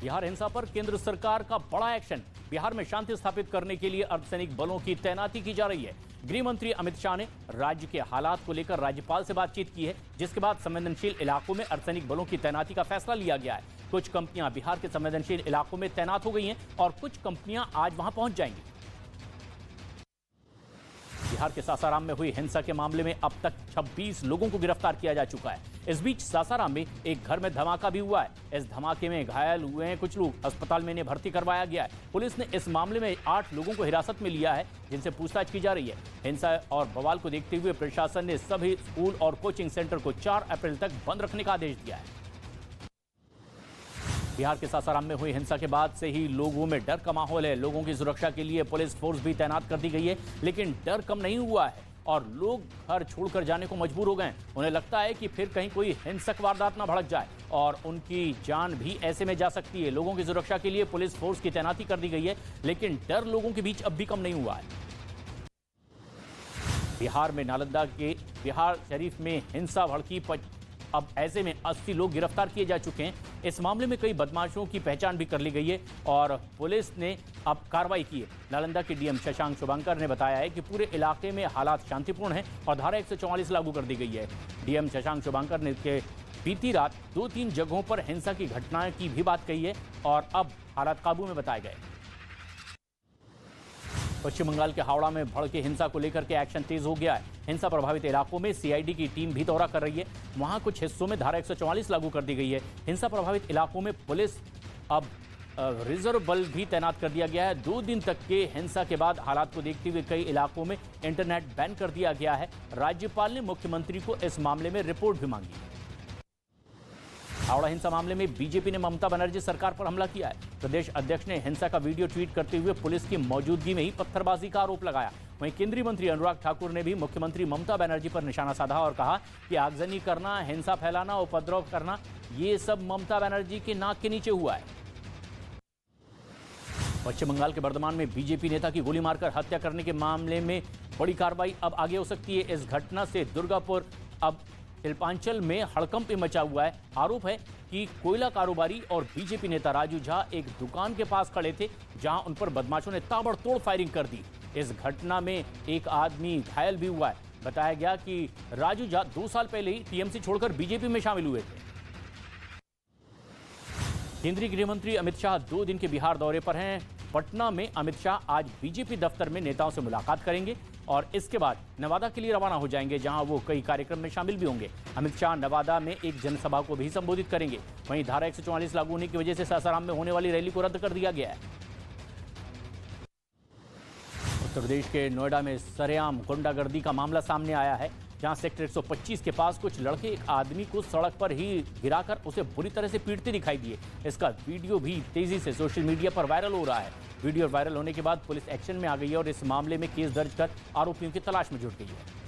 बिहार हिंसा पर केंद्र सरकार का बड़ा एक्शन। बिहार में शांति स्थापित करने के लिए अर्धसैनिक बलों की तैनाती की जा रही है। गृह मंत्री अमित शाह ने राज्य के हालात को लेकर राज्यपाल से बातचीत की है, जिसके बाद संवेदनशील इलाकों में अर्धसैनिक बलों की तैनाती का फैसला लिया गया है। कुछ कंपनियां बिहार के संवेदनशील इलाकों में तैनात हो गई हैं और कुछ कंपनियां आज वहां पहुंच जाएंगी। बिहार के सासाराम में हुई हिंसा के मामले में अब तक 26 लोगों को गिरफ्तार किया जा चुका है। इस बीच सासाराम में एक घर में धमाका भी हुआ है। इस धमाके में घायल हुए हैं कुछ लोग। अस्पताल में इन्हें भर्ती करवाया गया है। पुलिस ने इस मामले में 8 लोगों को हिरासत में लिया है, जिनसे पूछताछ की जा रही है। हिंसा और बवाल को देखते हुए प्रशासन ने सभी स्कूल और कोचिंग सेंटर को 4 अप्रैल तक बंद रखने का आदेश दिया है। बिहार के सासाराम में हुई हिंसा के बाद से ही लोगों में डर का माहौल है। लोगों की सुरक्षा के लिए पुलिस फोर्स भी तैनात कर दी गई है, लेकिन डर कम नहीं हुआ है और लोग घर छोड़कर जाने को मजबूर हो गए। उन्हें लगता है कि फिर कहीं कोई हिंसक वारदात ना भड़क जाए और उनकी जान भी ऐसे में जा सकती है। लोगों की सुरक्षा के लिए पुलिस फोर्स की तैनाती कर दी गई है, लेकिन डर लोगों के बीच अब भी कम नहीं हुआ है। बिहार में नालंदा के बिहार शरीफ में हिंसा भड़की। अब ऐसे में 80 लोग गिरफ्तार किए जा चुके हैं। इस मामले में कई बदमाशों की पहचान भी कर ली गई है और पुलिस ने अब कार्रवाई की है। नालंदा के डीएम शशांक शुभंकर ने बताया है कि पूरे इलाके में हालात शांतिपूर्ण हैं और धारा 144 लागू कर दी गई है। डीएम शशांक शुभंकर ने बीती रात 2-3 जगहों पर हिंसा की घटनाएं की भी बात कही है और अब हालात काबू में बताए गए। पश्चिम बंगाल के हावड़ा में भड़के हिंसा को लेकर के एक्शन तेज हो गया है। हिंसा प्रभावित इलाकों में सीआईडी की टीम भी दौरा कर रही है। वहां कुछ हिस्सों में धारा 144 लागू कर दी गई है। हिंसा प्रभावित इलाकों में पुलिस अब रिजर्व बल भी तैनात कर दिया गया है। 2 दिन तक के हिंसा के बाद हालात को देखते हुए कई इलाकों में इंटरनेट बैन कर दिया गया है। राज्यपाल ने मुख्यमंत्री को इस मामले में रिपोर्ट भी मांगी है। हावड़ा हिंसा मामले में बीजेपी ने ममता बनर्जी सरकार पर हमला किया है। प्रदेश अध्यक्ष ने हिंसा का वीडियो ट्वीट करते हुए पुलिस की मौजूदगी में ही पत्थरबाजी का आरोप लगाया। वहीं केंद्रीय मंत्री अनुराग ठाकुर ने भी मुख्यमंत्री ममता बनर्जी पर निशाना साधा और कहा कि आगजनी करना, हिंसा फैलाना, उपद्रव करना, ये सब ममता बनर्जी के नाक के नीचे हुआ है। पश्चिम बंगाल के बर्धमान में बीजेपी नेता की गोली मारकर हत्या करने के मामले में बड़ी कार्रवाई अब आगे हो सकती है। इस घटना से दुर्गापुर अब शिल्पांचल में हड़कंप मचा हुआ है। आरोप है कि कोयला कारोबारी और बीजेपी नेता राजू झा एक दुकान के पास खड़े थे, जहां उन पर बदमाशों ने ताबड़तोड़ फायरिंग कर दी। इस घटना में एक आदमी घायल भी हुआ है। बताया गया कि राजू झा 2 साल पहले ही टीएमसी छोड़कर बीजेपी में शामिल हुए थे। केंद्रीय गृह मंत्री अमित शाह 2 दिन के बिहार दौरे पर हैं। पटना में अमित शाह आज बीजेपी दफ्तर में नेताओं से मुलाकात करेंगे और इसके बाद नवादा के लिए रवाना हो जाएंगे, जहां वो कई कार्यक्रम में शामिल भी होंगे। अमित शाह नवादा में एक जनसभा को भी संबोधित करेंगे। वहीं धारा 144 लागू होने की वजह से सासाराम में होने वाली रैली को रद्द कर दिया गया है। उत्तर प्रदेश के नोएडा में सरेआम गुंडागर्दी का मामला सामने आया है, जहां सेक्टर 125 के पास कुछ लड़के एक आदमी को सड़क पर ही गिराकर उसे बुरी तरह से पीटते दिखाई दिए। इसका वीडियो भी तेजी से सोशल मीडिया पर वायरल हो रहा है। वीडियो वायरल होने के बाद पुलिस एक्शन में आ गई है और इस मामले में केस दर्ज कर आरोपियों की तलाश में जुट गई है।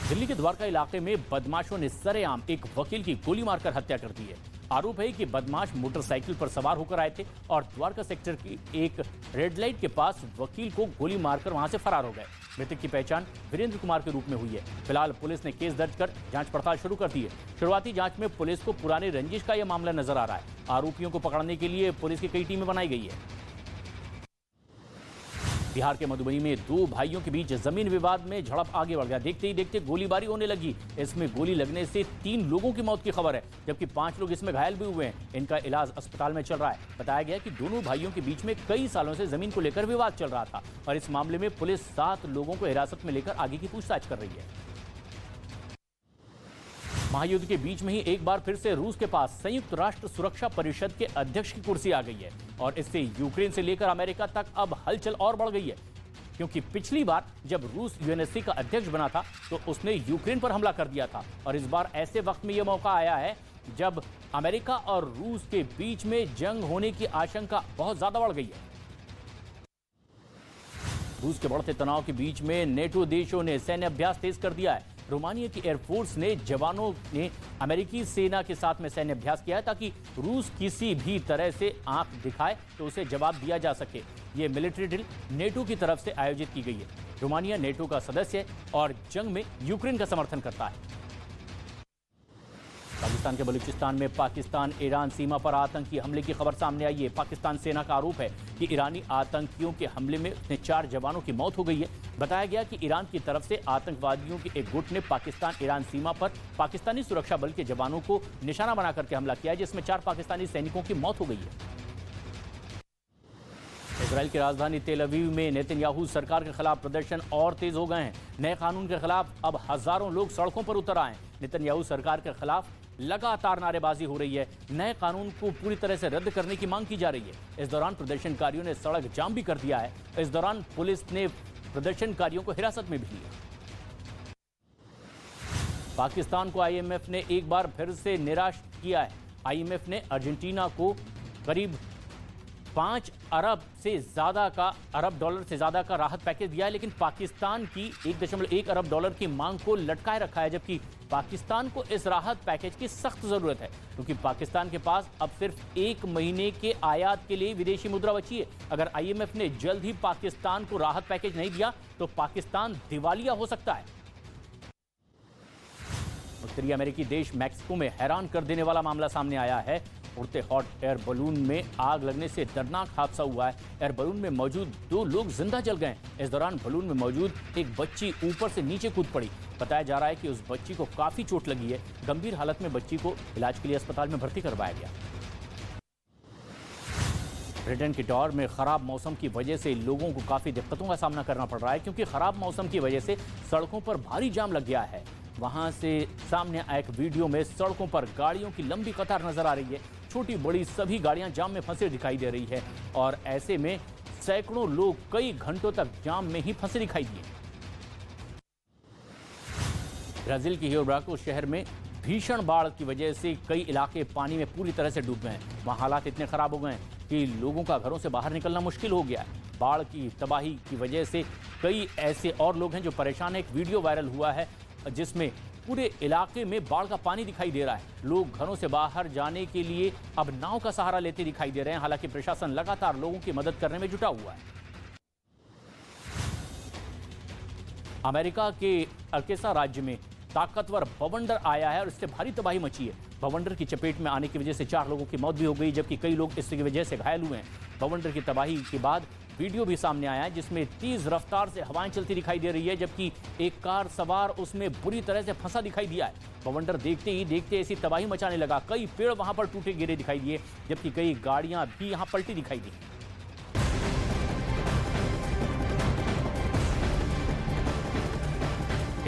दिल्ली के द्वारका इलाके में बदमाशों ने सरेआम एक वकील की गोली मारकर हत्या कर दी है। आरोप है कि बदमाश मोटरसाइकिल पर सवार होकर आए थे और द्वारका सेक्टर की एक रेड लाइट के पास वकील को गोली मारकर वहां से फरार हो गए। मृतक की पहचान वीरेंद्र कुमार के रूप में हुई है। फिलहाल पुलिस ने केस दर्ज कर जांच पड़ताल शुरू कर दी है। शुरुआती जांच में पुलिस को पुराने रंजिश का यह मामला नजर आ रहा है। आरोपियों को पकड़ने के लिए पुलिस की कई टीमें बनाई गई है। बिहार के मधुबनी में 2 भाइयों के बीच जमीन विवाद में झड़प आगे बढ़ गया। देखते ही देखते गोलीबारी होने लगी। इसमें गोली लगने से 3 लोगों की मौत की खबर है, जबकि 5 लोग इसमें घायल भी हुए हैं। इनका इलाज अस्पताल में चल रहा है। बताया गया कि दोनों भाइयों के बीच में कई सालों से जमीन को लेकर विवाद चल रहा था और इस मामले में पुलिस 7 लोगों को हिरासत में लेकर आगे की पूछताछ कर रही है। महायुद्ध के बीच में ही एक बार फिर से रूस के पास संयुक्त राष्ट्र सुरक्षा परिषद के अध्यक्ष की कुर्सी आ गई है और इससे यूक्रेन से लेकर अमेरिका तक अब हलचल और बढ़ गई है, क्योंकि पिछली बार जब रूस यूएनएससी का अध्यक्ष बना था तो उसने यूक्रेन पर हमला कर दिया था और इस बार ऐसे वक्त में यह मौका आया है जब अमेरिका और रूस के बीच में जंग होने की आशंका बहुत ज्यादा बढ़ गई है। रूस के बढ़ते तनाव के बीच में नेटो देशों ने सैन्य अभ्यास तेज कर दिया है। रोमानिया की एयरफोर्स ने जवानों ने अमेरिकी सेना के साथ में सैन्य अभ्यास किया है ताकि रूस किसी भी तरह से आंख दिखाए तो उसे जवाब दिया जा सके। ये मिलिट्री ड्रिल नेटो की तरफ से आयोजित की गई है। रोमानिया नेटो का सदस्य है और जंग में यूक्रेन का समर्थन करता है। पाकिस्तान के बलूचिस्तान में पाकिस्तान ईरान सीमा पर आतंकी हमले की खबर सामने आई है। पाकिस्तान सेना का आरोप है कि ईरानी आतंकियों के हमले में 4 जवानों की मौत हो गई है। बताया गया कि ईरान की तरफ से आतंकवादियों के एक गुट ने पाकिस्तान ईरान सीमा पर पाकिस्तानी सुरक्षा बल के जवानों को निशाना बना करके हमला किया है, जिसमें 4 पाकिस्तानी सैनिकों की मौत हो गई है। इजराइल की राजधानी तेल अवीव में नेतन्याहू सरकार के खिलाफ प्रदर्शन और तेज हो गए हैं। नए कानून के खिलाफ अब हजारों लोग सड़कों पर उतर आए हैं। नेतन्याहू सरकार के खिलाफ लगातार नारेबाजी हो रही है। नए कानून को पूरी तरह से रद्द करने की मांग की जा रही है। इस दौरान प्रदर्शनकारियों ने सड़क जाम भी कर दिया है। इस दौरान पुलिस ने प्रदर्शनकारियों को हिरासत में भी लिया। पाकिस्तान को आईएमएफ ने एक बार फिर से निराश किया है। आईएमएफ ने अर्जेंटीना को करीब 5 अरब डॉलर से ज्यादा का राहत पैकेज दिया है, लेकिन पाकिस्तान की 1.1 अरब डॉलर की मांग को लटकाए रखा है, जबकि पाकिस्तान को इस राहत पैकेज की सख्त जरूरत है, क्योंकि पाकिस्तान के पास अब सिर्फ 1 महीने के आयात के लिए विदेशी मुद्रा बची है। अगर आईएमएफ ने जल्द ही पाकिस्तान को राहत पैकेज नहीं दिया तो पाकिस्तान दिवालिया हो सकता है। उत्तरी अमेरिकी देश मैक्सिको में हैरान कर देने वाला मामला सामने आया है। उड़ते हॉट एयर बलून में आग लगने से दर्दनाक हादसा हुआ है। एयर बलून में मौजूद 2 लोग जिंदा जल गए। इस दौरान बलून में मौजूद एक बच्ची ऊपर से नीचे कूद पड़ी। बताया जा रहा है कि उस बच्ची को काफी चोट लगी है। गंभीर हालत में बच्ची को इलाज के लिए अस्पताल में भर्ती करवाया गया। ब्रिटेन की टॉर में खराब मौसम की वजह से लोगों को काफी दिक्कतों का सामना करना पड़ रहा है, क्योंकि खराब मौसम की वजह से सड़कों पर भारी जाम लग गया है। वहां से सामने आए एक वीडियो में सड़कों पर गाड़ियों की लंबी कतार नजर आ रही है। छोटी बड़ी सभी गाड़ियां जाम में फंसे दिखाई दे रही है और ऐसे में सैकड़ों लोग कई घंटों तक जाम में ही फंसे दिखाई दिए। ब्राजील के रियो ब्रांको शहर में भीषण बाढ़ की वजह से कई इलाके पानी में पूरी तरह से डूब गए हैं। वहां हालात इतने खराब हो गए हैं कि लोगों का घरों से बाहर निकलना मुश्किल हो गया है। बाढ़ की तबाही की वजह से कई ऐसे और लोग हैं जो परेशान हैं। एक वीडियो वायरल हुआ है जिसमें पूरे इलाके में बाढ़ का पानी दिखाई दे रहा है। लोग घरों से बाहर जाने के लिए अब नाव का सहारा लेते दिखाई दे रहे हैं। हालांकि प्रशासन लगातार लोगों की मदद करने में जुटा हुआ है। अमेरिका के अर्केसा राज्य में ताकतवर बवंडर आया है और इससे भारी तबाही मची है। बवंडर की चपेट में आने की वजह से 4 लोगों की मौत भी हो गई, जबकि कई लोग इसकी वजह से घायल हुए हैं। बवंडर की तबाही के बाद वीडियो भी सामने आया है जिसमें तेज रफ्तार से हवाएं चलती दिखाई दे रही है, जबकि एक कार सवार उसमें बुरी तरह से फंसा दिखाई दिया है। बवंडर देखते ही देखते ऐसी तबाही मचाने लगा। कई पेड़ वहां पर टूटे गिरे दिखाई दिए, जबकि कई गाड़ियां भी यहां पलटी दिखाई दी।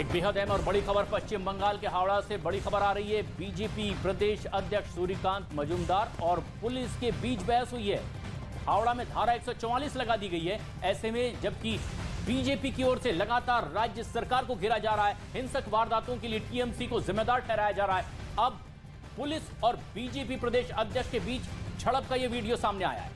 एक बेहद अहम और बड़ी खबर पश्चिम बंगाल के हावड़ा से बड़ी खबर आ रही है। बीजेपी प्रदेश अध्यक्ष सूर्यकांत मजूमदार और पुलिस के बीच बहस हुई है। हावड़ा में धारा 144 लगा दी गई है। ऐसे में जबकि बीजेपी की ओर से लगातार राज्य सरकार को घेरा जा रहा है, हिंसक वारदातों के लिए टीएमसी को जिम्मेदार ठहराया जा रहा है। अब पुलिस और बीजेपी प्रदेश अध्यक्ष के बीच झड़प का यह वीडियो सामने आया है।